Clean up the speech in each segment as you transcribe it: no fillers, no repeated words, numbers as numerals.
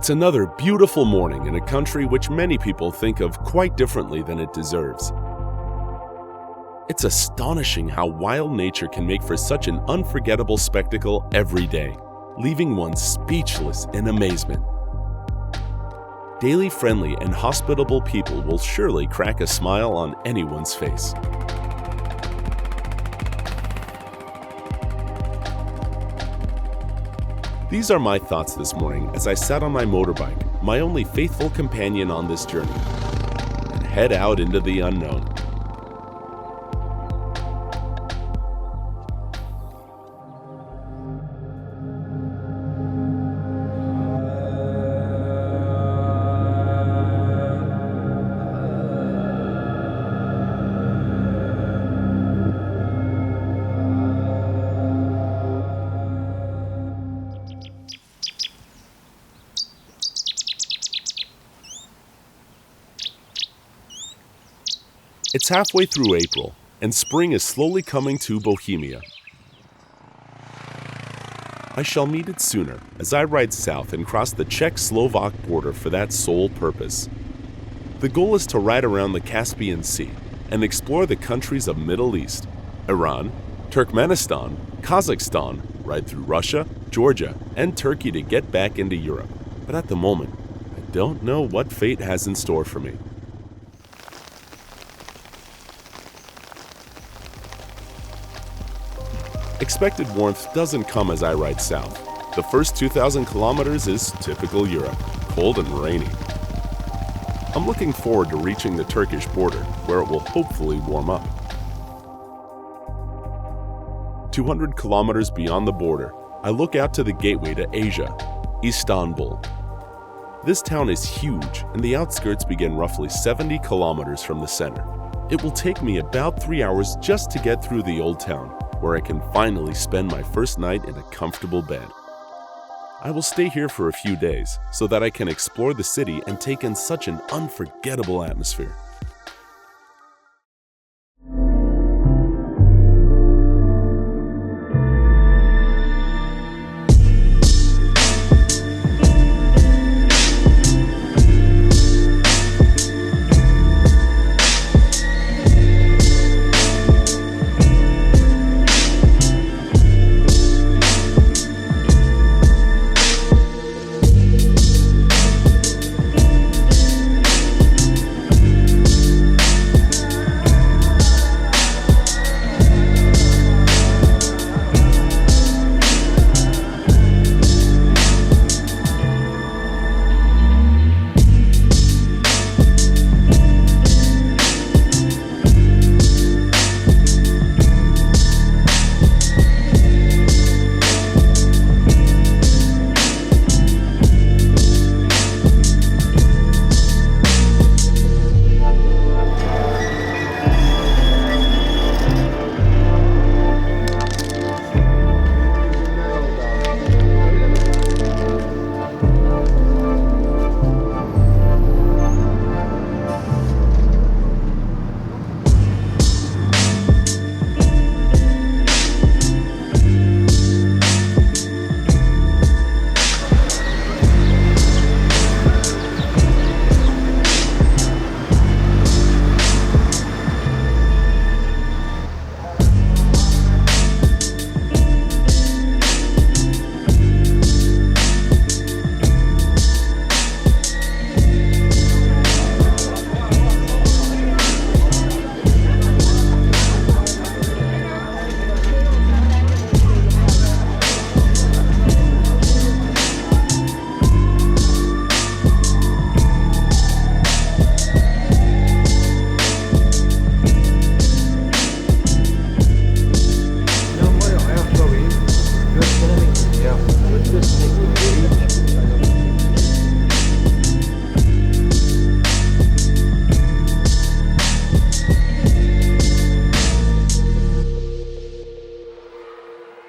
It's another beautiful morning in a country which many people think of quite differently than it deserves. It's astonishing how wild nature can make for such an unforgettable spectacle every day, leaving one speechless in amazement. Daily friendly and hospitable people will surely crack a smile on anyone's face. These are my thoughts this morning as I sat on my motorbike, my only faithful companion on this journey, and head out into the unknown. It's halfway through April, and spring is slowly coming to Bohemia. I shall meet it sooner as I ride south and cross the Czech-Slovak border for that sole purpose. The goal is to ride around the Caspian Sea and explore the countries of Middle East, Iran, Turkmenistan, Kazakhstan, ride through Russia, Georgia, and Turkey to get back into Europe. But at the moment, I don't know what fate has in store for me. Expected warmth doesn't come as I ride south. The first 2,000 kilometers is typical Europe, cold and rainy. I'm looking forward to reaching the Turkish border, where it will hopefully warm up. 200 kilometers beyond the border, I look out to the gateway to Asia, Istanbul. This town is huge, and the outskirts begin roughly 70 kilometers from the center. It will take me about 3 hours just to get through the old town, where I can finally spend my first night in a comfortable bed. I will stay here for a few days so that I can explore the city and take in such an unforgettable atmosphere.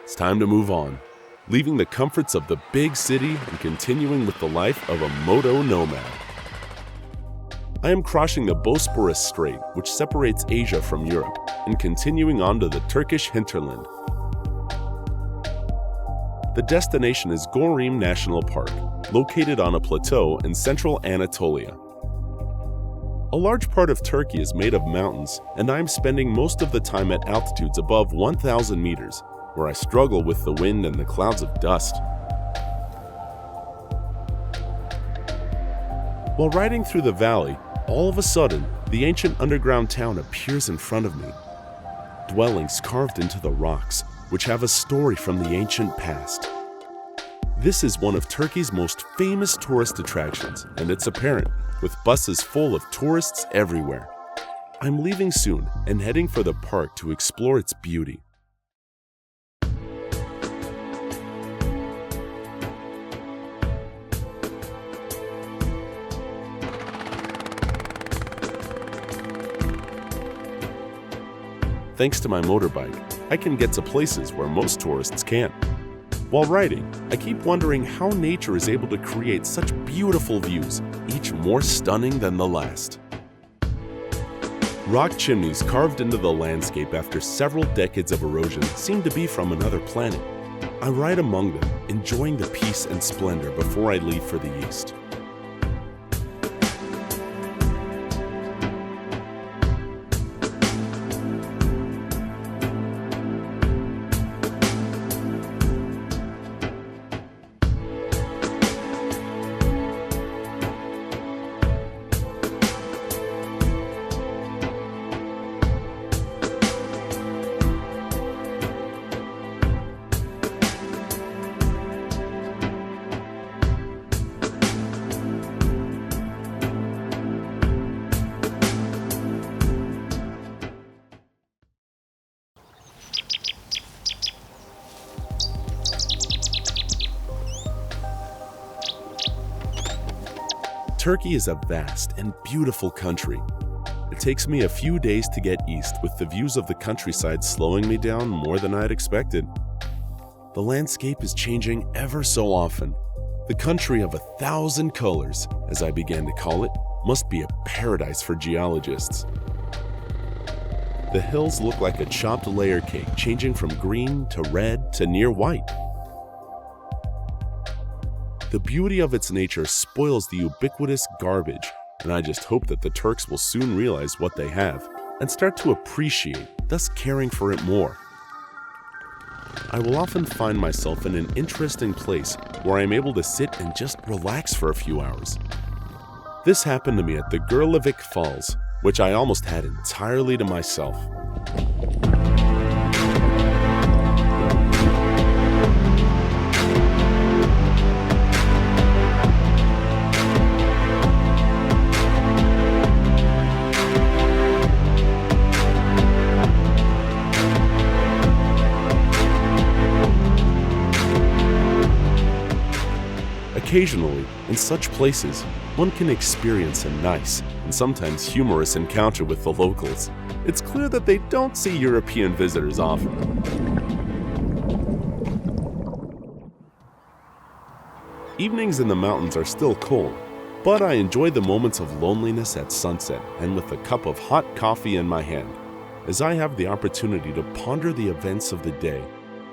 It's time to move on, leaving the comforts of the big city and continuing with the life of a moto nomad. I am crossing the Bosporus Strait, which separates Asia from Europe, and continuing on to the Turkish hinterland. The destination is Gorim National Park, located on a plateau in central Anatolia. A large part of Turkey is made of mountains, and I'm spending most of the time at altitudes above 1,000 meters, where I struggle with the wind and the clouds of dust. While riding through the valley, all of a sudden, the ancient underground town appears in front of me. Dwellings carved into the rocks, which have a story from the ancient past. This is one of Turkey's most famous tourist attractions, and it's apparent, with buses full of tourists everywhere. I'm leaving soon and heading for the park to explore its beauty. Thanks to my motorbike, I can get to places where most tourists can't. While riding, I keep wondering how nature is able to create such beautiful views, each more stunning than the last. Rock chimneys carved into the landscape after several decades of erosion seem to be from another planet. I ride among them, enjoying the peace and splendor before I leave for the east. Turkey is a vast and beautiful country. It takes me a few days to get east, with the views of the countryside slowing me down more than I'd expected. The landscape is changing ever so often. The country of 1,000 colors, as I began to call it, must be a paradise for geologists. The hills look like a chopped layer cake, changing from green to red to near white. The beauty of its nature spoils the ubiquitous garbage, and I just hope that the Turks will soon realize what they have and start to appreciate, thus caring for it more. I will often find myself in an interesting place where I am able to sit and just relax for a few hours. This happened to me at the Gillicuddy Falls, which I almost had entirely to myself. Occasionally, in such places, one can experience a nice and sometimes humorous encounter with the locals. It's clear that they don't see European visitors often. Evenings in the mountains are still cold, but I enjoy the moments of loneliness at sunset and with a cup of hot coffee in my hand, as I have the opportunity to ponder the events of the day.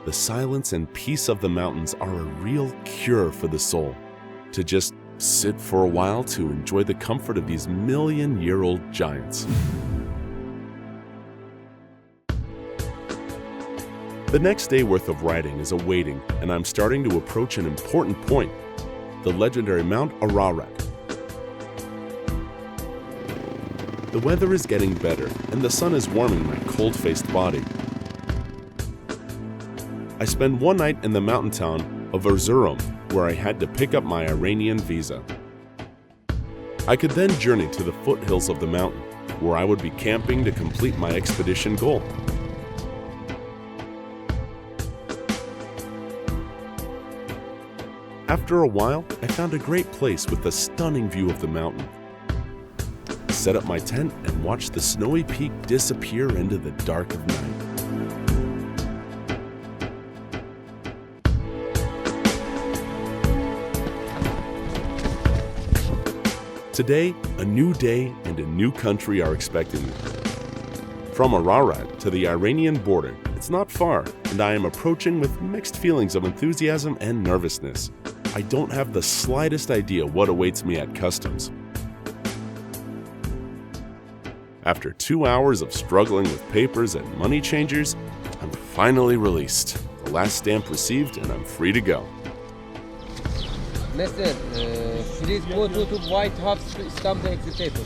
The silence and peace of the mountains are a real cure for the soul. To just sit for a while to enjoy the comfort of these million-year-old giants. The next day worth of riding is awaiting, and I'm starting to approach an important point, the legendary Mount Ararat. The weather is getting better, and the sun is warming my cold-faced body. I spend one night in the mountain town of Erzurum, where I had to pick up my Iranian visa. I could then journey to the foothills of the mountain, where I would be camping to complete my expedition goal. After a while, I found a great place with a stunning view of the mountain. Set up my tent and watched the snowy peak disappear into the dark of night. Today, a new day and a new country are expecting me. From Ararat to the Iranian border, it's not far, and I am approaching with mixed feelings of enthusiasm and nervousness. I don't have the slightest idea what awaits me at customs. After 2 hours of struggling with papers and money changers, I'm finally released. The last stamp received and I'm free to go. Listen, please go to White House stamp the executor.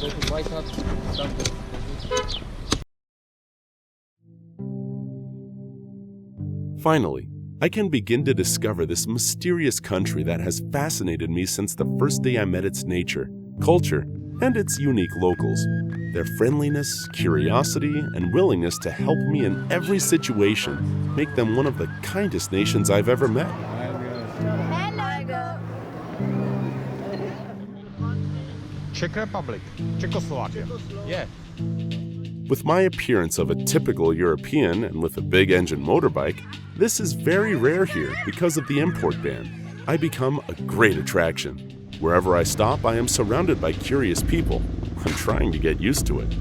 Go to White House stamp the executor. Finally, I can begin to discover this mysterious country that has fascinated me since the first day I met its nature, culture, and its unique locals. Their friendliness, curiosity, and willingness to help me in every situation make them one of the kindest nations I've ever met. Czech Republic, Czechoslovakia. Yeah. With my appearance of a typical European and with a big engine motorbike, this is very rare here because of the import ban. I become a great attraction. Wherever I stop, I am surrounded by curious people. I'm trying to get used to it.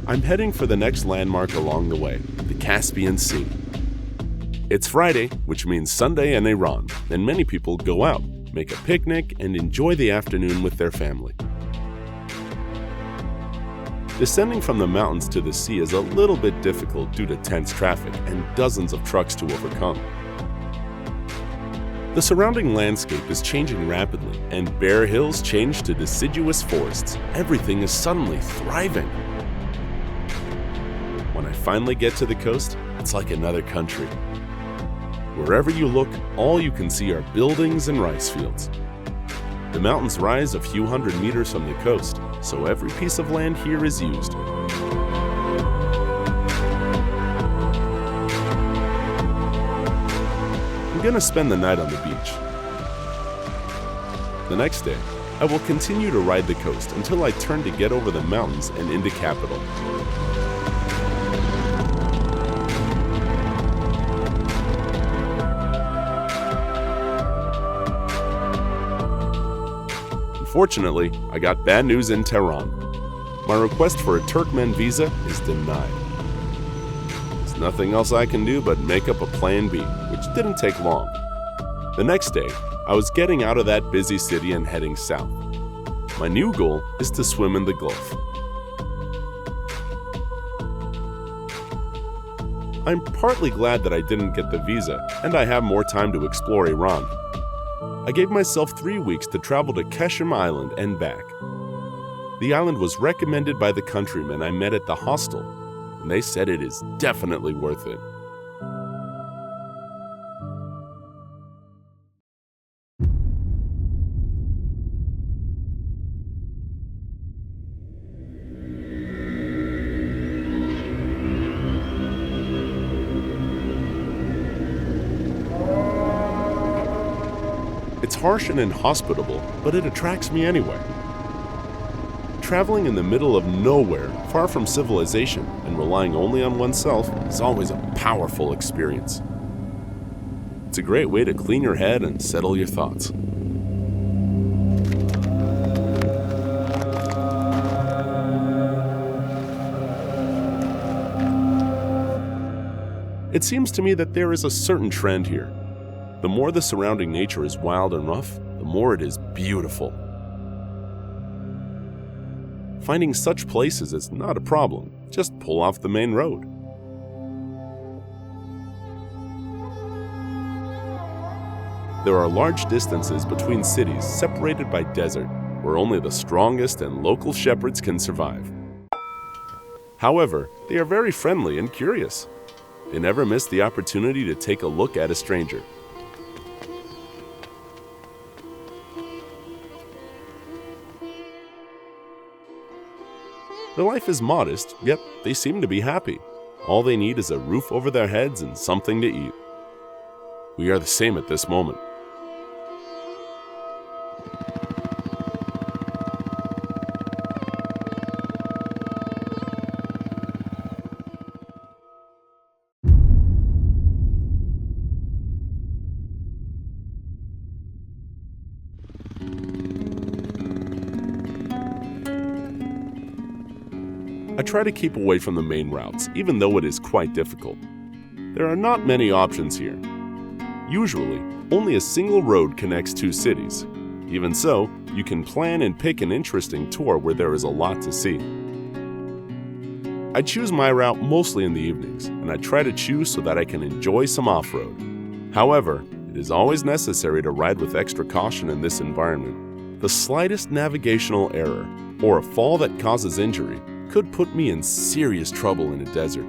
I'm heading for the next landmark along the way, the Caspian Sea. It's Friday, which means Sunday in Iran, and many people go out, make a picnic, and enjoy the afternoon with their family. Descending from the mountains to the sea is a little bit difficult due to tense traffic and dozens of trucks to overcome. The surrounding landscape is changing rapidly, and bare hills change to deciduous forests. Everything is suddenly thriving. When I finally get to the coast, it's like another country. Wherever you look, all you can see are buildings and rice fields. The mountains rise a few hundred meters from the coast, so every piece of land here is used. I'm gonna spend the night on the beach. The next day, I will continue to ride the coast until I turn to get over the mountains and into capital. Unfortunately, I got bad news in Tehran. My request for a Turkmen visa is denied. There's nothing else I can do but make up a plan B, which didn't take long. The next day, I was getting out of that busy city and heading south. My new goal is to swim in the Gulf. I'm partly glad that I didn't get the visa and I have more time to explore Iran. I gave myself 3 weeks to travel to Keshem Island and back. The island was recommended by the countrymen I met at the hostel, and they said it is definitely worth it. It's harsh and inhospitable, but it attracts me anyway. Traveling in the middle of nowhere, far from civilization, and relying only on oneself is always a powerful experience. It's a great way to clean your head and settle your thoughts. It seems to me that there is a certain trend here. The more the surrounding nature is wild and rough, the more it is beautiful. Finding such places is not a problem. Just pull off the main road. There are large distances between cities separated by desert, where only the strongest and local shepherds can survive. However, they are very friendly and curious. They never miss the opportunity to take a look at a stranger. Their life is modest, yet they seem to be happy. All they need is a roof over their heads and something to eat. We are the same at this moment. I try to keep away from the main routes, even though it is quite difficult. There are not many options here. Usually, only a single road connects two cities. Even so, you can plan and pick an interesting tour where there is a lot to see. I choose my route mostly in the evenings, and I try to choose so that I can enjoy some off-road. However, it is always necessary to ride with extra caution in this environment. The slightest navigational error, or a fall that causes injury, could put me in serious trouble in a desert.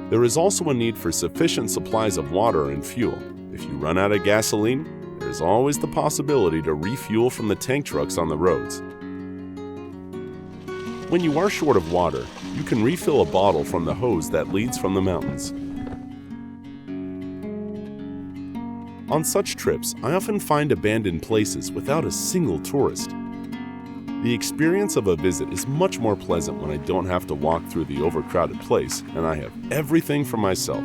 There is also a need for sufficient supplies of water and fuel. If you run out of gasoline, there is always the possibility to refuel from the tank trucks on the roads. When you are short of water, you can refill a bottle from the hose that leads from the mountains. On such trips, I often find abandoned places without a single tourist. The experience of a visit is much more pleasant when I don't have to walk through the overcrowded place and I have everything for myself.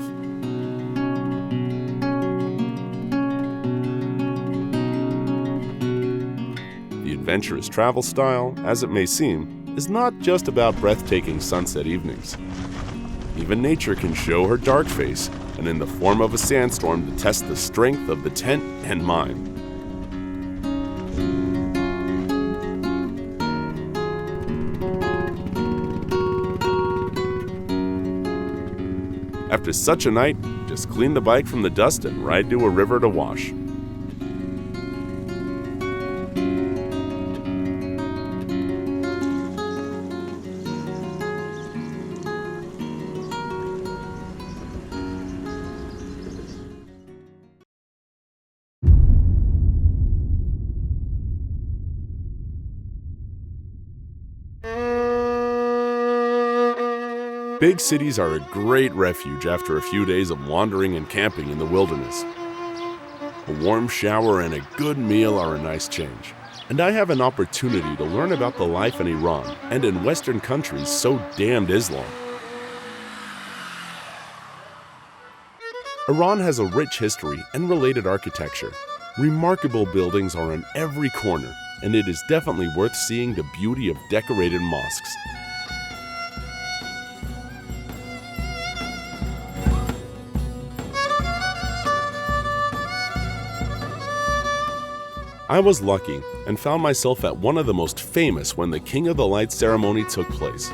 The adventurous travel style, as it may seem, is not just about breathtaking sunset evenings. Even nature can show her dark face, and in the form of a sandstorm to test the strength of the tent and mind. After such a night, just clean the bike from the dust and ride to a river to wash. Big cities are a great refuge after a few days of wandering and camping in the wilderness. A warm shower and a good meal are a nice change. And I have an opportunity to learn about the life in Iran and in Western countries so damned Islam. Iran has a rich history and related architecture. Remarkable buildings are in every corner, and it is definitely worth seeing the beauty of decorated mosques. I was lucky and found myself at one of the most famous when the King of the Light ceremony took place.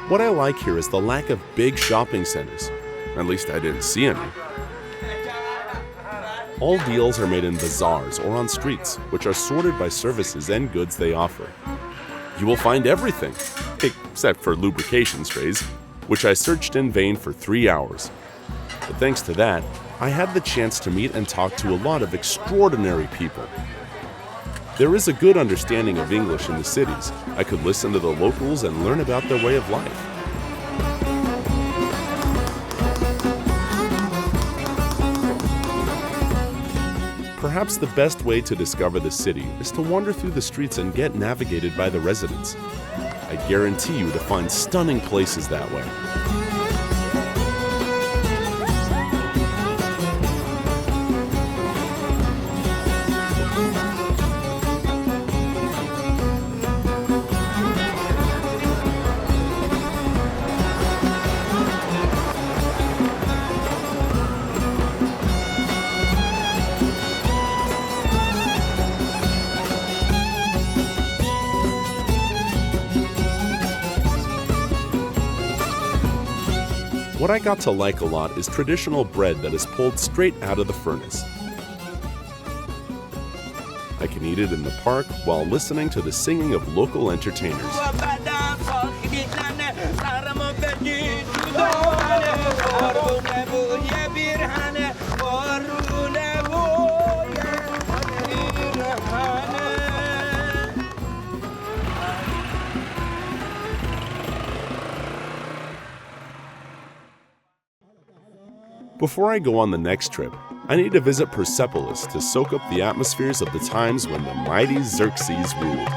What I like here is the lack of big shopping centers. At least I didn't see any. All deals are made in bazaars or on streets, which are sorted by services and goods they offer. You will find everything, except for lubrication sprays, which I searched in vain for 3 hours. But thanks to that, I had the chance to meet and talk to a lot of extraordinary people. There is a good understanding of English in the cities. I could listen to the locals and learn about their way of life. Perhaps the best way to discover the city is to wander through the streets and get navigated by the residents. I guarantee you to find stunning places that way. What I got to like a lot is traditional bread that is pulled straight out of the furnace. I can eat it in the park while listening to the singing of local entertainers. Before I go on the next trip, I need to visit Persepolis to soak up the atmospheres of the times when the mighty Xerxes ruled.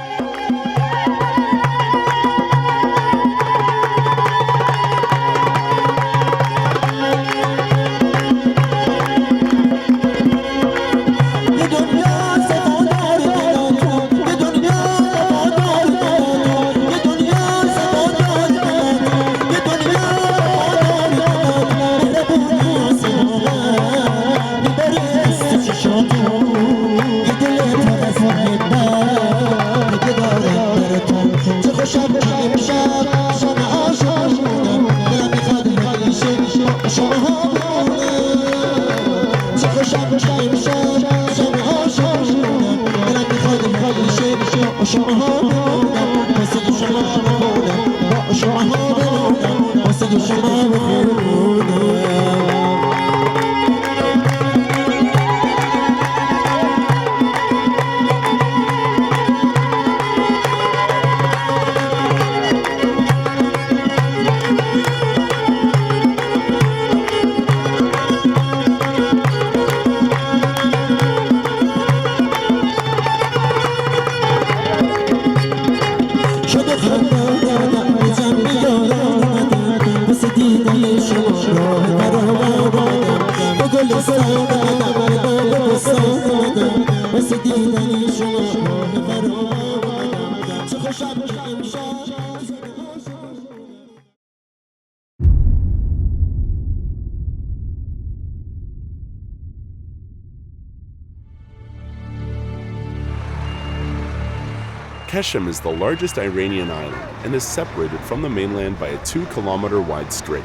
Keshem is the largest Iranian island and is separated from the mainland by a 2-kilometer wide strait.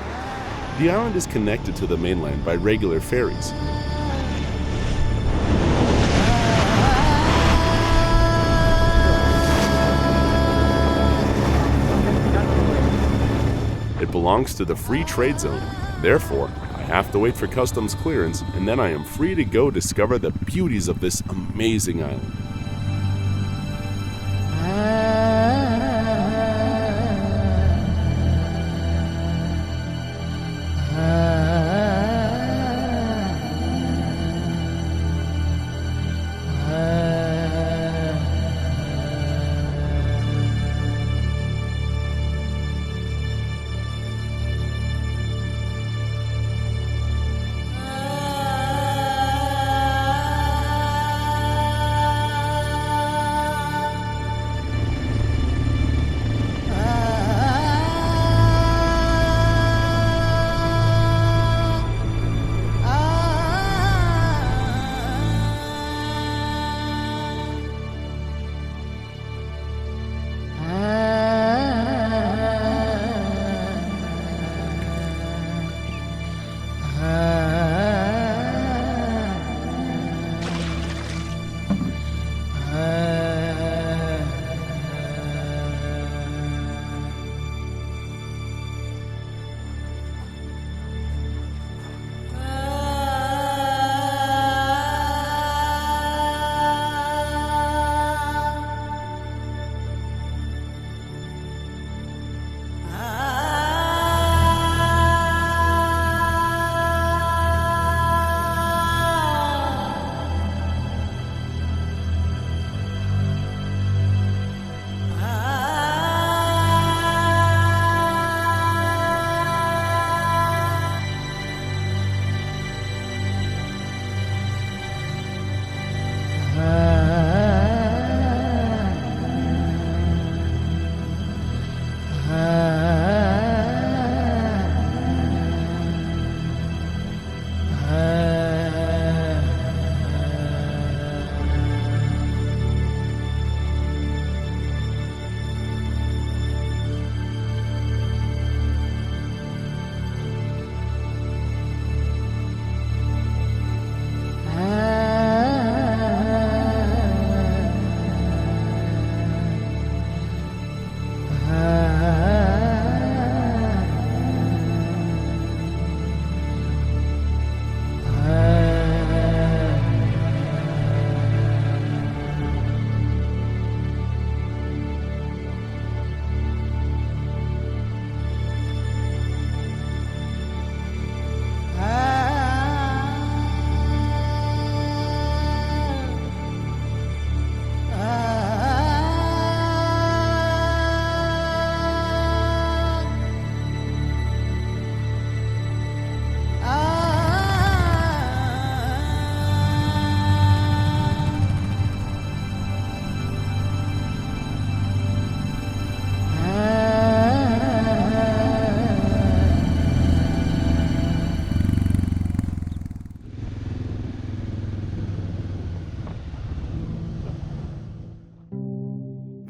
The island is connected to the mainland by regular ferries. It belongs to the free trade zone. Therefore, I have to wait for customs clearance, and then I am free to go discover the beauties of this amazing island.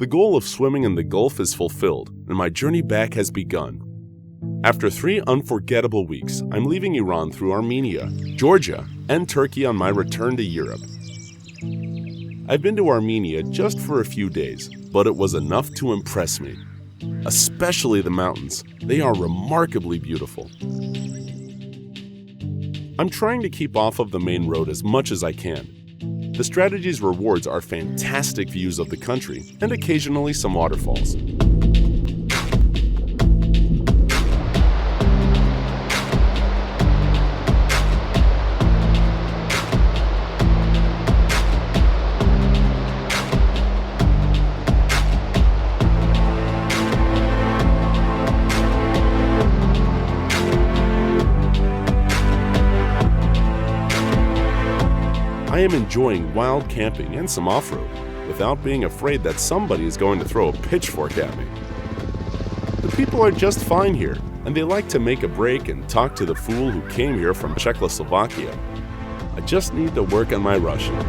The goal of swimming in the Gulf is fulfilled, and my journey back has begun. After 3 unforgettable weeks, I'm leaving Iran through Armenia, Georgia, and Turkey on my return to Europe. I've been to Armenia just for a few days, but it was enough to impress me. Especially the mountains. They are remarkably beautiful. I'm trying to keep off of the main road as much as I can. The strategy's rewards are fantastic views of the country and occasionally some waterfalls. I am enjoying wild camping and some off-road without being afraid that somebody is going to throw a pitchfork at me. The people are just fine here, and they like to make a break and talk to the fool who came here from Czechoslovakia. I just need to work on my Russian.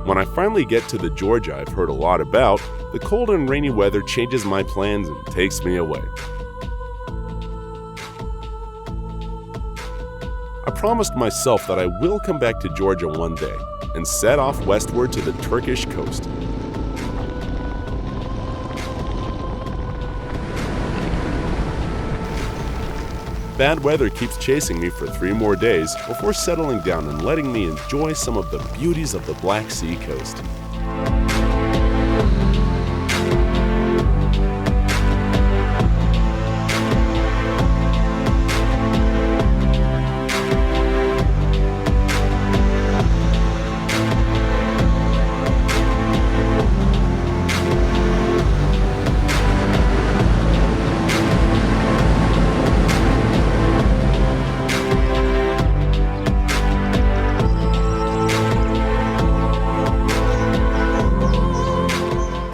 When I finally get to the Georgia I've heard a lot about, the cold and rainy weather changes my plans and takes me away. I promised myself that I will come back to Georgia one day and set off westward to the Turkish coast. Bad weather keeps chasing me for 3 more days before settling down and letting me enjoy some of the beauties of the Black Sea coast.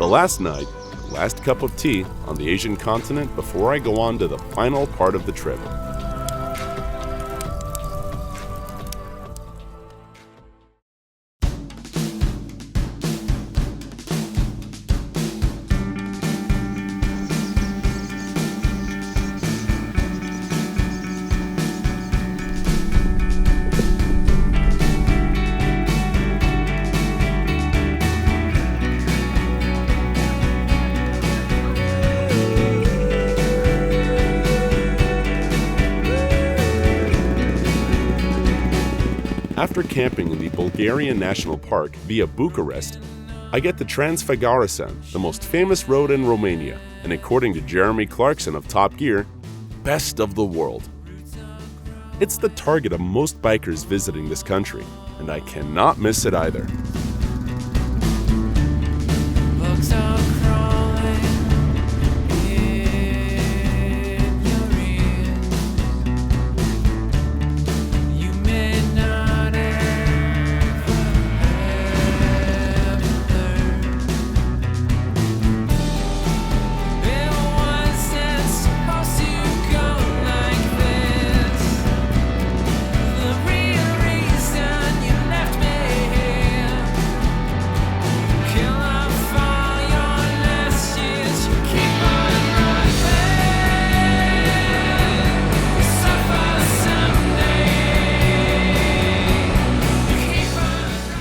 Last night, last cup of tea on the Asian continent before I go on to the final part of the trip. After camping in the Bulgarian National Park via Bucharest, I get the Transcendental, the most famous road in Romania, and according to Jeremy Clarkson of Top Gear, best of the world. It's the target of most bikers visiting this country, and I cannot miss it either.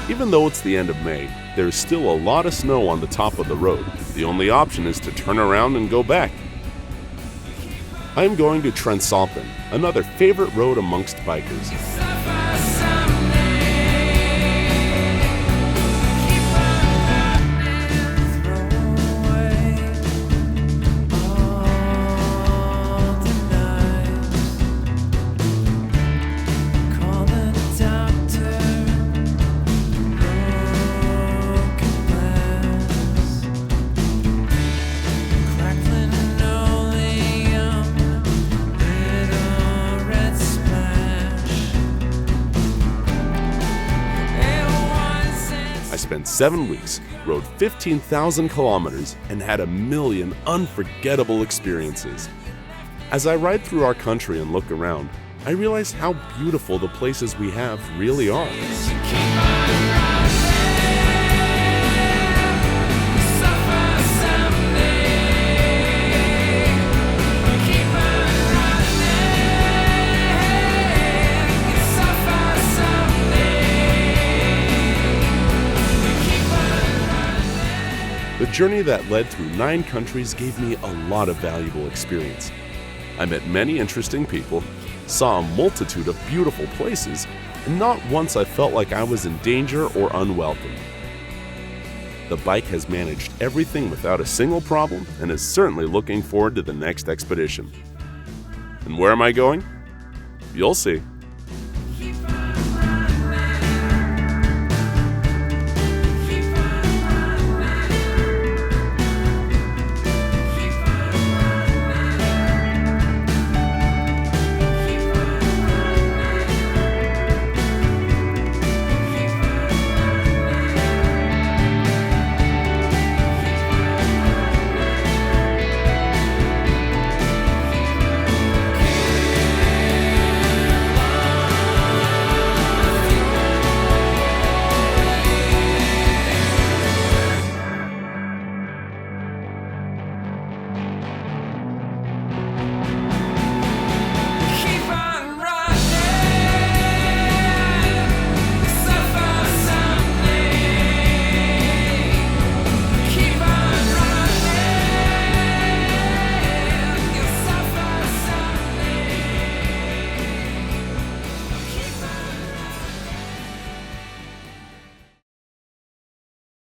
Even though it's the end of May, there's still a lot of snow on the top of the road. The only option is to turn around and go back. I am going to Transcendental, another favorite road amongst bikers. spent 7 weeks, rode 15,000 kilometers, and had a million unforgettable experiences. As I ride through our country and look around, I realize how beautiful the places we have really are. The journey that led through 9 countries gave me a lot of valuable experience. I met many interesting people, saw a multitude of beautiful places, and not once I felt like I was in danger or unwelcome. The bike has managed everything without a single problem and is certainly looking forward to the next expedition. And where am I going? You'll see.